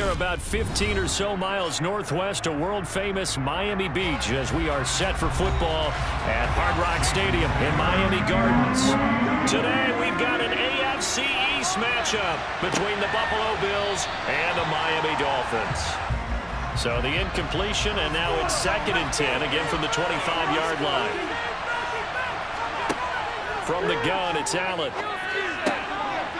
We are about 15 or so miles northwest of world-famous Miami Beach as we are set for football at Hard Rock Stadium in Miami Gardens. Today, we've got an AFC East matchup between the Buffalo Bills and the Miami Dolphins. So the incompletion, and now it's 2nd and 10, again from the 25-yard line. From the gun, it's Allen.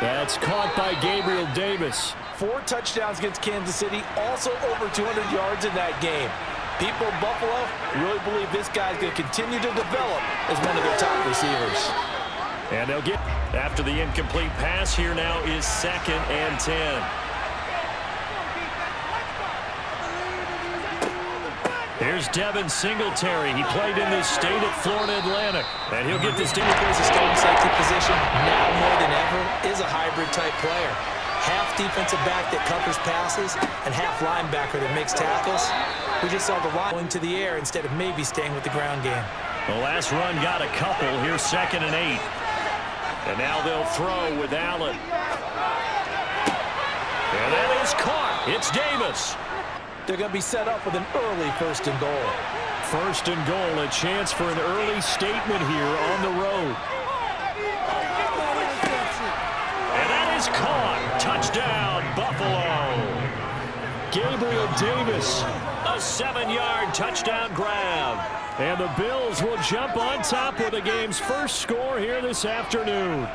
That's caught by Gabriel Davis. 4 touchdowns against Kansas City, also over 200 yards in that game. People in Buffalo really believe this guy's going to continue to develop as one of their top receivers. And they'll get, after the incomplete pass, here now is 2nd and 10. Here's Devin Singletary. He played in this state at Florida Atlantic. And he'll get this team to place a starting safety position now more than ever is a hybrid-type player. Half defensive back that covers passes and half linebacker that makes tackles. We just saw the line going to the air instead of maybe staying with the ground game. The last run got a couple. Here's 2nd and 8. And now they'll throw with Allen. And that is caught. It's Davis. They're going to be set up with an early 1st and goal. 1st and goal, a chance for an early statement here on the road. And that is caught. Touchdown, Buffalo. Gabriel Davis, a 7-yard touchdown grab. And the Bills will jump on top with the game's first score here this afternoon.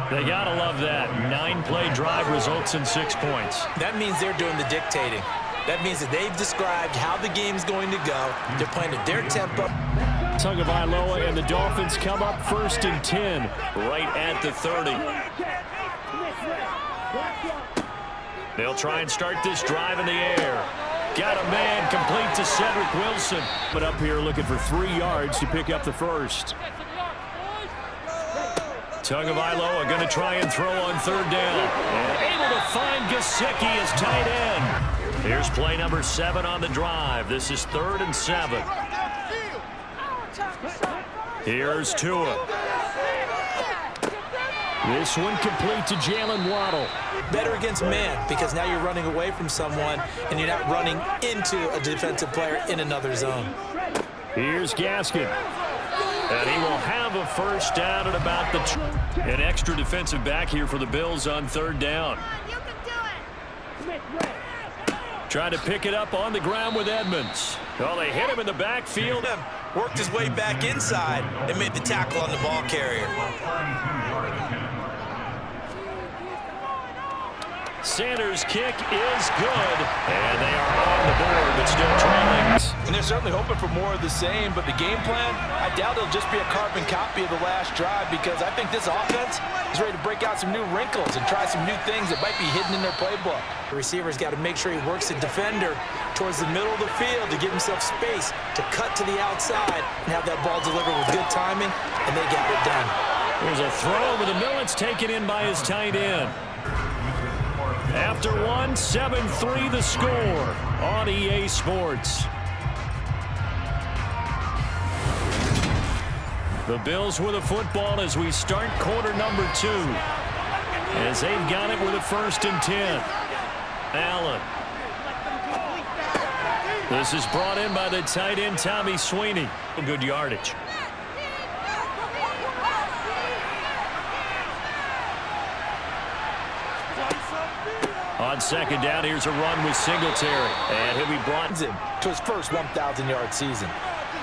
They gotta love that. 9-play drive results in 6 points. That means they're doing the dictating. That means that they've described how the game's going to go. They're playing at their tempo. Tagovailoa and the Dolphins come up 1st and 10, right at the 30. They'll try and start this drive in the air. Got a man complete to Cedric Wilson. But up here looking for 3 yards to pick up the first. Tagovailoa going to try and throw on 3rd down. And able to find Gesicki as tight end. Here's play number 7 on the drive. This is 3rd and 7. Here's Tua. This one complete to Jalen Waddle. Better against man because now you're running away from someone and you're not running into a defensive player in another zone. Here's Gaskin. And he will have a 1st down at about the... An extra defensive back here for the Bills on 3rd down. Trying to pick it up on the ground with Edmonds. Well, they hit him in the backfield. Worked his way back inside and made the tackle on the ball carrier. Sanders' kick is good. And they are on the board, but still trailing. And they're certainly hoping for more of the same, but the game plan, I doubt it'll just be a carbon copy of the last drive because I think this offense is ready to break out some new wrinkles and try some new things that might be hidden in their playbook. The receiver's got to make sure he works the defender towards the middle of the field to give himself space to cut to the outside and have that ball delivered with good timing, and they got it done. There's a throw over the middle. It's taken in by his tight end. After 7-3 the score on EA Sports. The Bills with a football as we start quarter number 2. As they've got it with a 1st and 10. Allen. This is brought in by the tight end Tommy Sweeney. Good yardage. On 2nd down, here's a run with Singletary. And he'll be brought him to his first 1,000-yard season.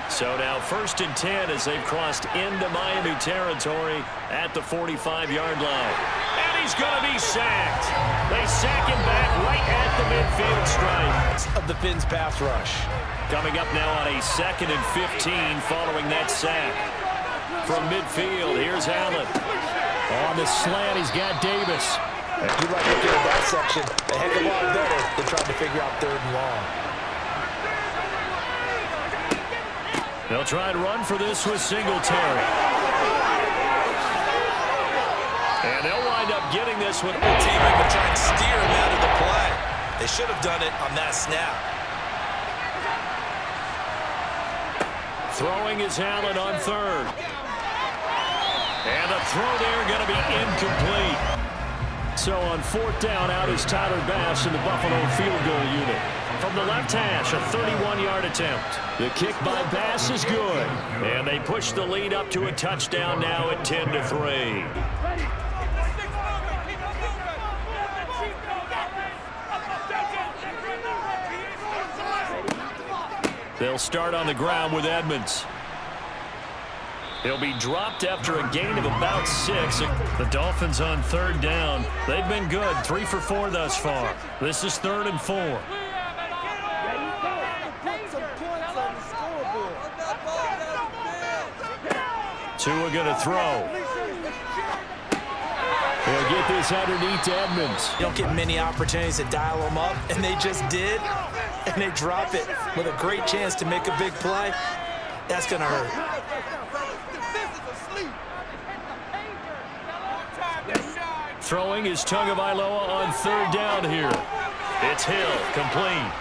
So now 1st and 10 as they've crossed into Miami territory at the 45-yard line. And he's going to be sacked. They sack him back right at the midfield stripe. Of the Fins pass rush. Coming up now on a 2nd and 15 following that sack. From midfield, here's Allen. On the slant, he's got Davis. You like looking at that section a heck of a lot better than trying to figure out 3rd and long. They'll try and run for this with Singletary. And they'll wind up getting this one. The team even trying to steer him out of the play. They should have done it on that snap. Throwing is Allen on 3rd. And the throw there going to be incomplete. So on 4th down, out is Tyler Bass in the Buffalo field goal unit. From the left hash, a 31-yard attempt. The kick by Bass is good. And they push the lead up to a touchdown now at 10-3. They'll start on the ground with Edmonds. He'll be dropped after a gain of about 6. The Dolphins on 3rd down. They've been good, 3 for 4 thus far. This is 3rd and 4. Tua going to throw. He'll get this underneath to Edmonds. You don't get many opportunities to dial them up, and they just did, and they drop it with a great chance to make a big play. That's going to hurt. Throwing is Tagovailoa on 3rd down here. It's Hill, complete.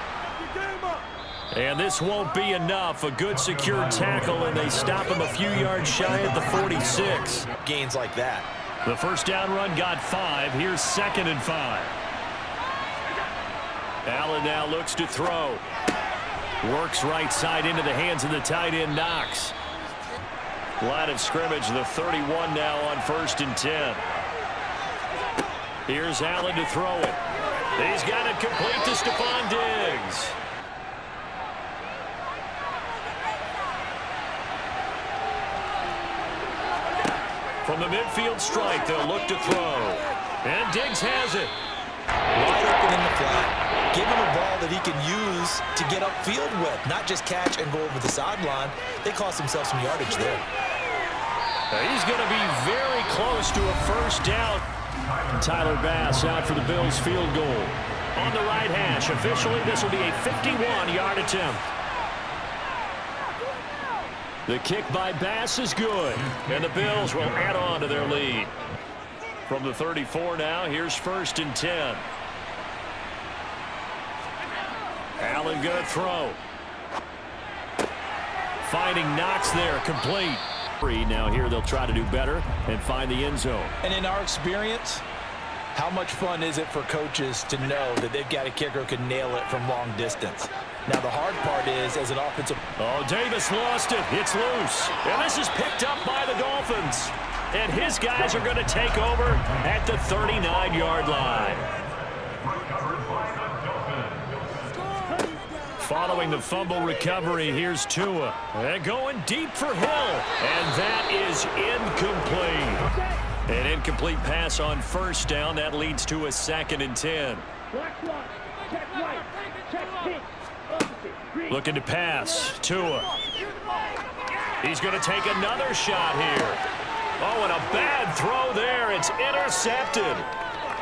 And this won't be enough. A good secure tackle, and they stop him a few yards shy at the 46. Gains like that. The first down run got 5. Here's 2nd and 5. Allen now looks to throw. Works right side into the hands of the tight end, Knox. Line of scrimmage, the 31 now on 1st and 10. Here's Allen to throw it. He's got it complete to Stephon Diggs. From the midfield strike, they'll look to throw. And Diggs has it. Wide open in the flat. Give him a ball that he can use to get upfield with, not just catch and go over the sideline. They cost themselves some yardage there. He's going to be very close to a first down. Tyler Bass out for the Bills field goal. On the right hash, officially this will be a 51-yard attempt. The kick by Bass is good, and the Bills will add on to their lead. From the 34 now, here's 1st and 10. Allen going to throw. Finding Knox there, complete. Now here they'll try to do better and find the end zone. And in our experience, how much fun is it for coaches to know that they've got a kicker who can nail it from long distance? Now the hard part is, as an offensive... Oh, Davis lost it. It's loose. And this is picked up by the Dolphins. And his guys are going to take over at the 39-yard line. Following the fumble recovery, here's Tua. And going deep for Hill. And that is incomplete. An incomplete pass on 1st down. That leads to a 2nd and 10. Looking to pass. Tua. He's going to take another shot here. Oh, and a bad throw there. It's intercepted.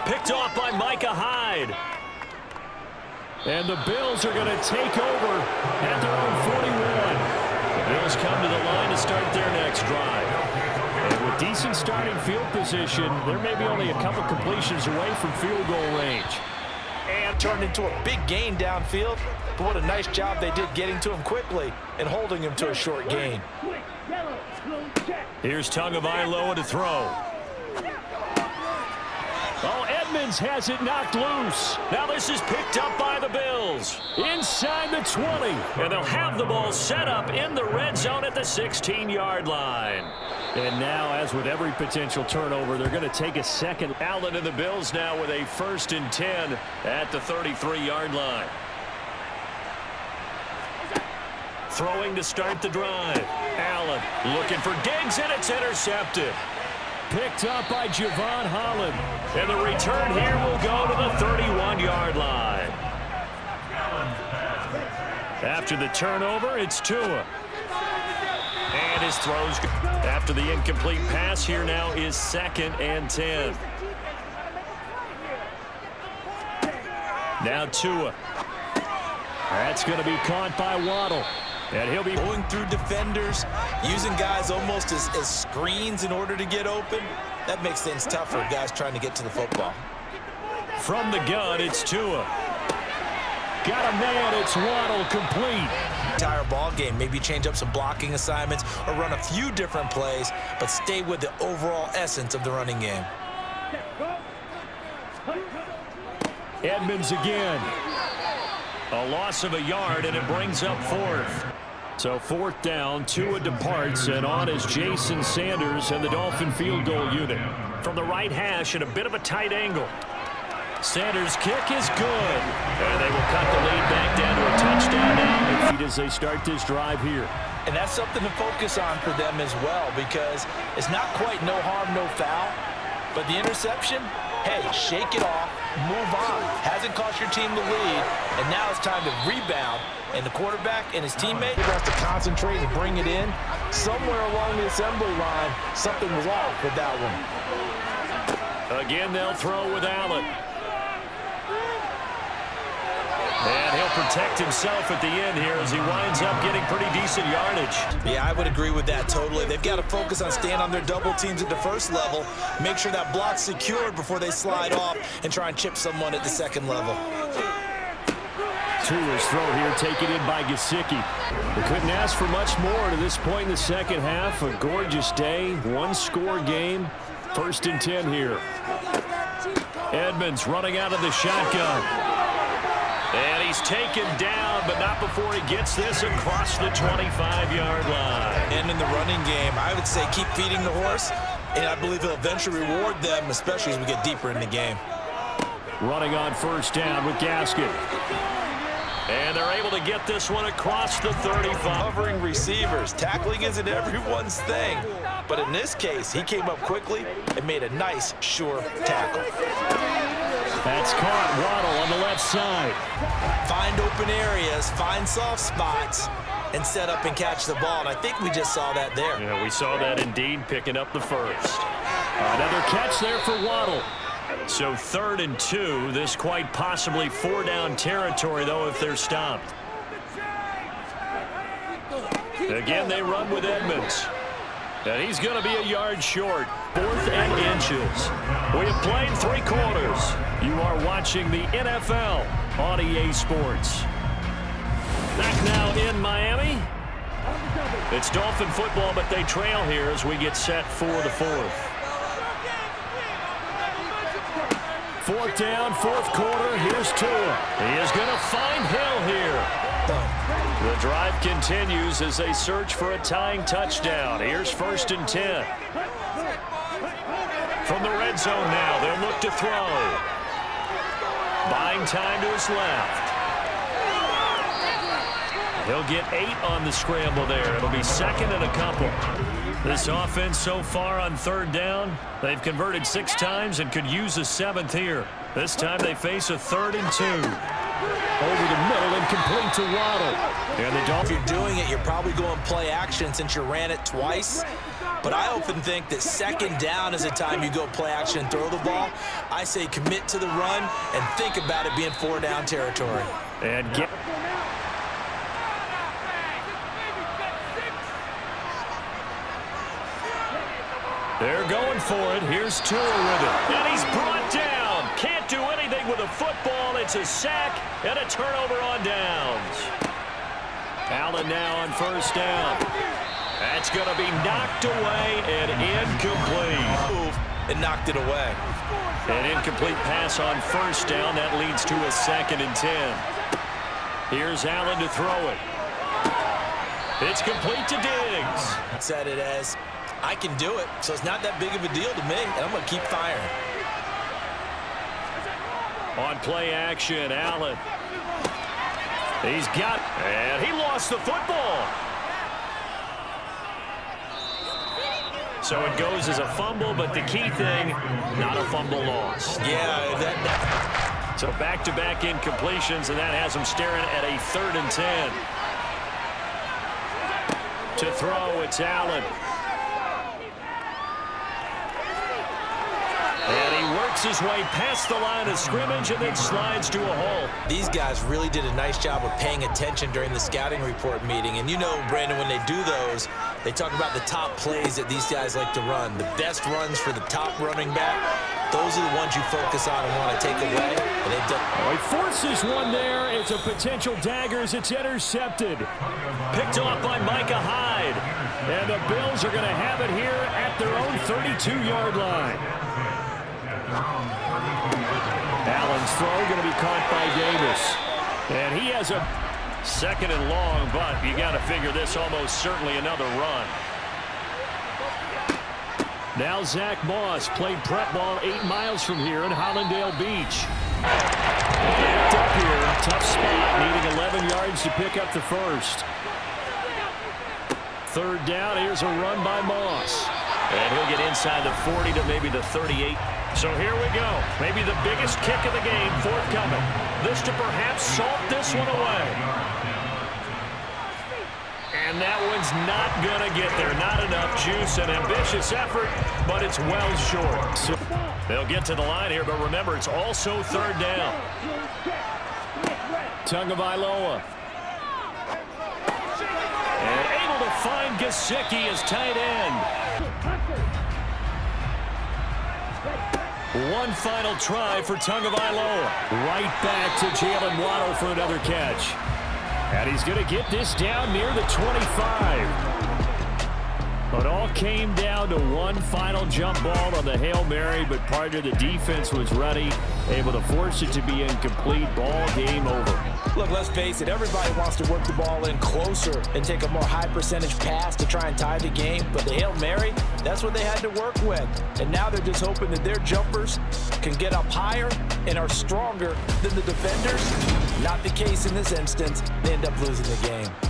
Picked off by Micah Hyde. And the Bills are going to take over at their own 41. The Bills come to the line to start their next drive. And with decent starting field position, there may be only a couple completions away from field goal range. And turned into a big gain downfield. But what a nice job they did getting to him quickly and holding him to a short gain. Here's Tagovailoa to throw. Oh, Edmonds has it knocked loose. Now this is picked up by the Bills. Inside the 20. And they'll have the ball set up in the red zone at the 16-yard line. And now, as with every potential turnover, they're going to take a second. Allen and the Bills now with a 1st and 10 at the 33-yard line. Throwing to start the drive. Allen looking for Diggs, and it's intercepted. Picked up by Javon Holland. And the return here will go to the 31-yard line. After the turnover, it's Tua. And his throws after the incomplete pass. Here now is 2nd and 10. Now Tua. That's going to be caught by Waddle. And he'll be going through defenders, using guys almost as screens in order to get open. That makes things tough for guys trying to get to the football. From the gun, it's Tua. Got a man, it's Waddle, complete. Entire ball game, maybe change up some blocking assignments or run a few different plays, but stay with the overall essence of the running game. Edmonds again. A loss of a yard, and it brings up fourth. So fourth down, Tua departs, and on is Jason Sanders and the Dolphin field goal unit. From the right hash at a bit of a tight angle. Sanders' kick is good. And they will cut the lead back down to a touchdown now as they start this drive here. And that's something to focus on for them as well, because it's not quite no harm, no foul. But the interception, hey, shake it off, move on. Hasn't cost your team the lead, and now it's time to rebound. And the quarterback and his teammate have to concentrate and bring it in. Somewhere along the assembly line, something was off with that one. Again, they'll throw with Allen. And he'll protect himself at the end here as he winds up getting pretty decent yardage. Yeah, I would agree with that totally. They've got to focus on staying on their double teams at the first level, make sure that block's secured before they slide off and try and chip someone at the second level. Tua's throw here taken in by Gesicki. We couldn't ask for much more to this point in the second half. A gorgeous day, one-score game. 1st and 10 here. Edmonds running out of the shotgun. And he's taken down, but not before he gets this across the 25-yard line. And in the running game, I would say keep feeding the horse, and I believe he'll eventually reward them, especially as we get deeper in the game. Running on 1st down with Gaskin. And they're able to get this one across the 35. Covering receivers. Tackling isn't everyone's thing. But in this case, he came up quickly and made a nice, sure tackle. That's caught. Waddle on the left side. Find open areas, find soft spots, and set up and catch the ball. And I think we just saw that there. Yeah, we saw that indeed, picking up the first. Another catch there for Waddle. So 3rd and 2. This quite possibly 4-down territory, though, if they're stopped. Again, they run with Edmonds. And he's going to be a yard short. 4th and inches. We have played 3 quarters. You are watching the NFL on EA Sports. Back now in Miami. It's Dolphin football, but they trail here as we get set for the 4th. 4th down, 4th quarter. Here's Tua. He is going to find Hill here. The drive continues as they search for a tying touchdown. Here's 1st and 10. From the red zone now, they'll look to throw. Buying time to his left. He'll get 8 on the scramble there. It'll be 2nd and a couple. This offense so far on 3rd down, they've converted 6 times and could use a 7th here. This time they face a 3rd and 2. Over the middle and complete to Waddle. And the Dolphins. If you're doing it, you're probably going play action since you ran it twice. But I often think that 2nd down is the time you go play action and throw the ball. I say commit to the run and think about it being 4-down territory. And get. They're going for it. Here's Tua with it. And he's brought down. Can't do anything with a football. It's a sack and a turnover on downs. Allen now on 1st down. That's going to be knocked away and incomplete. Move and knocked it away. An incomplete pass on 1st down. That leads to a 2nd and 10. Here's Allen to throw it. It's complete to Diggs. Said it as, I can do it, so it's not that big of a deal to me, and I'm going to keep firing. On play action, Allen. He's got, and he lost the football. So it goes as a fumble, but the key thing, not a fumble loss. Yeah, So back-to-back incompletions, and that has him staring at a 3rd and 10. To throw, it's Allen. And he works his way past the line of scrimmage and then slides to a hole. these guys really did a nice job of paying attention during the scouting report meeting. And you know, Brandon, when they do those, they talk about the top plays that these guys like to run. The best runs for the top running back, those are the ones you focus on and want to take away. And they've done. Oh, he forces one there. It's a potential dagger as it's intercepted. Picked off by Micah Hyde. And the Bills are going to have it here at their own 32-yard line. Allen Jones throw going to be caught by Davis. And he has a second and long, but you got to figure this almost certainly another run. Now Zach Moss played prep ball 8 miles from here in Hollandale Beach. Backed up here, tough spot, needing 11 yards to pick up the first. Third down, here's a run by Moss. And he'll get inside the 40 to maybe the 38. So here we go. Maybe the biggest kick of the game forthcoming. This to perhaps salt this one away. And that one's not going to get there. Not enough juice. An ambitious effort, but it's well short. So they'll get to the line here, but remember, it's also third down. Tagovailoa. And able to find Gesicki as tight end. One final try for Tagovailoa. Right back to Jalen Waddle for another catch. And he's going to get this down near the 25. But all came down to one final jump ball on the Hail Mary, but part of the defense was ready, able to force it to be incomplete. Ball game over. Look, let's face it, everybody wants to work the ball in closer and take a more high percentage pass to try and tie the game. But the Hail Mary, that's what they had to work with. And now they're just hoping that their jumpers can get up higher and are stronger than the defenders. Not the case in this instance. They end up losing the game.